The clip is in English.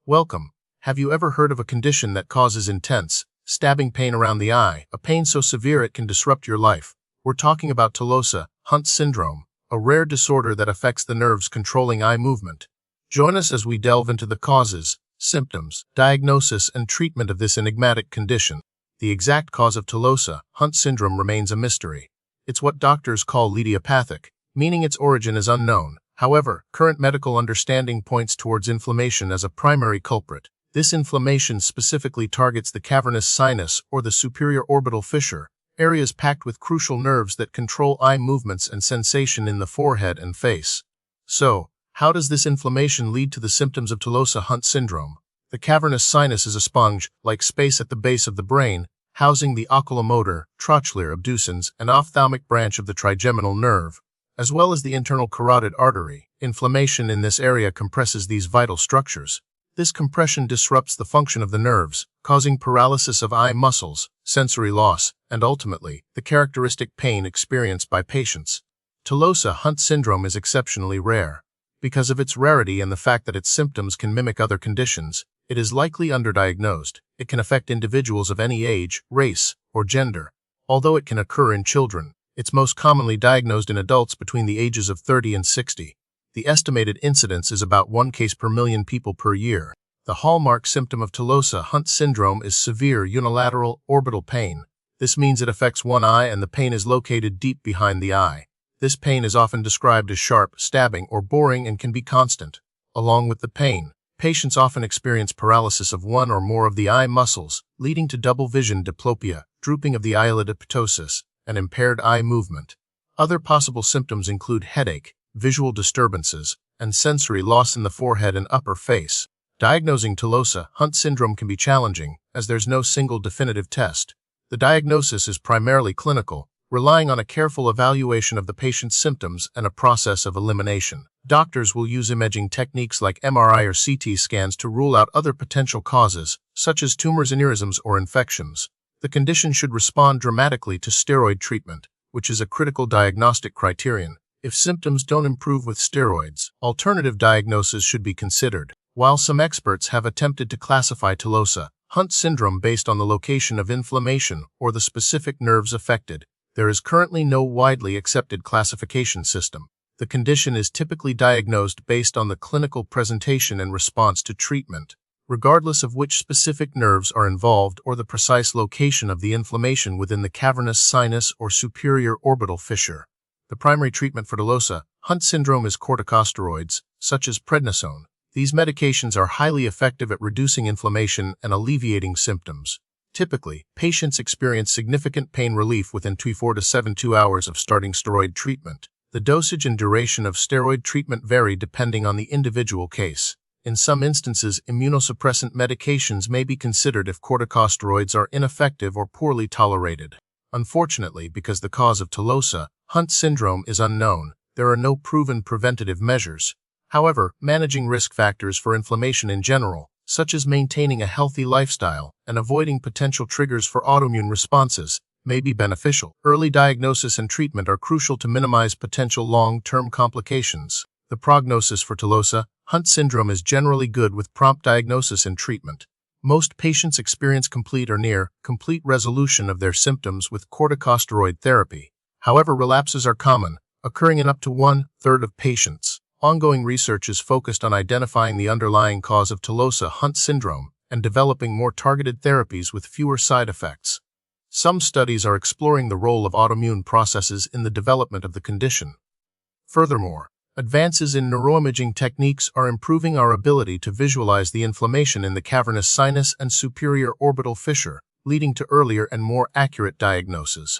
Welcome. Have you ever heard of a condition that causes intense, stabbing pain around the eye, a pain so severe it can disrupt your life? We're talking about Tolosa-Hunt syndrome, a rare disorder that affects the nerves controlling eye movement. Join us as we delve into the causes, symptoms, diagnosis, and treatment of this enigmatic condition. The exact cause of Tolosa-Hunt syndrome remains a mystery. It's what doctors call idiopathic, meaning its origin is unknown. However, current medical understanding points towards inflammation as a primary culprit. This inflammation specifically targets the cavernous sinus or the superior orbital fissure, areas packed with crucial nerves that control eye movements and sensation in the forehead and face. So, how does this inflammation lead to the symptoms of Tolosa-Hunt syndrome? The cavernous sinus is a sponge-like space at the base of the brain, housing the oculomotor, trochlear abducens, and ophthalmic branch of the trigeminal nerve, as well as the internal carotid artery. Inflammation in this area compresses these vital structures. This compression disrupts the function of the nerves, causing paralysis of eye muscles, sensory loss, and ultimately, the characteristic pain experienced by patients. Tolosa-Hunt syndrome is exceptionally rare. Because of its rarity and the fact that its symptoms can mimic other conditions, it is likely underdiagnosed. It can affect individuals of any age, race, or gender. Although it can occur in children, it's most commonly diagnosed in adults between the ages of 30 and 60. The estimated incidence is about 1 case per million people per year. The hallmark symptom of Tolosa-Hunt syndrome is severe unilateral orbital pain. This means it affects one eye and the pain is located deep behind the eye. This pain is often described as sharp, stabbing, or boring and can be constant. Along with the pain, patients often experience paralysis of one or more of the eye muscles, leading to double vision diplopia, drooping of the eyelid ptosis, and impaired eye movement. Other possible symptoms include headache, visual disturbances, and sensory loss in the forehead and upper face. Diagnosing Tolosa-Hunt syndrome can be challenging, as there's no single definitive test. The diagnosis is primarily clinical, relying on a careful evaluation of the patient's symptoms and a process of elimination. Doctors will use imaging techniques like MRI or CT scans to rule out other potential causes, such as tumors, aneurysms, or infections. The condition should respond dramatically to steroid treatment, which is a critical diagnostic criterion. If symptoms don't improve with steroids, alternative diagnoses should be considered. While some experts have attempted to classify Tolosa-Hunt syndrome based on the location of inflammation or the specific nerves affected, there is currently no widely accepted classification system. The condition is typically diagnosed based on the clinical presentation and response to treatment, regardless of which specific nerves are involved or the precise location of the inflammation within the cavernous sinus or superior orbital fissure. The primary treatment for Tolosa-Hunt syndrome is corticosteroids, such as prednisone. These medications are highly effective at reducing inflammation and alleviating symptoms. Typically, patients experience significant pain relief within 24 to 72 hours of starting steroid treatment. The dosage and duration of steroid treatment vary depending on the individual case. In some instances, immunosuppressant medications may be considered if corticosteroids are ineffective or poorly tolerated. Unfortunately, because the cause of Tolosa-Hunt syndrome is unknown, there are no proven preventative measures. However, managing risk factors for inflammation in general, such as maintaining a healthy lifestyle and avoiding potential triggers for autoimmune responses, may be beneficial. Early diagnosis and treatment are crucial to minimize potential long-term complications. The prognosis for Tolosa-Hunt syndrome is generally good with prompt diagnosis and treatment. Most patients experience complete or near complete resolution of their symptoms with corticosteroid therapy. However, relapses are common, occurring in up to 1/3 of patients. Ongoing research is focused on identifying the underlying cause of Tolosa-Hunt syndrome and developing more targeted therapies with fewer side effects. Some studies are exploring the role of autoimmune processes in the development of the condition. Furthermore, advances in neuroimaging techniques are improving our ability to visualize the inflammation in the cavernous sinus and superior orbital fissure, leading to earlier and more accurate diagnosis.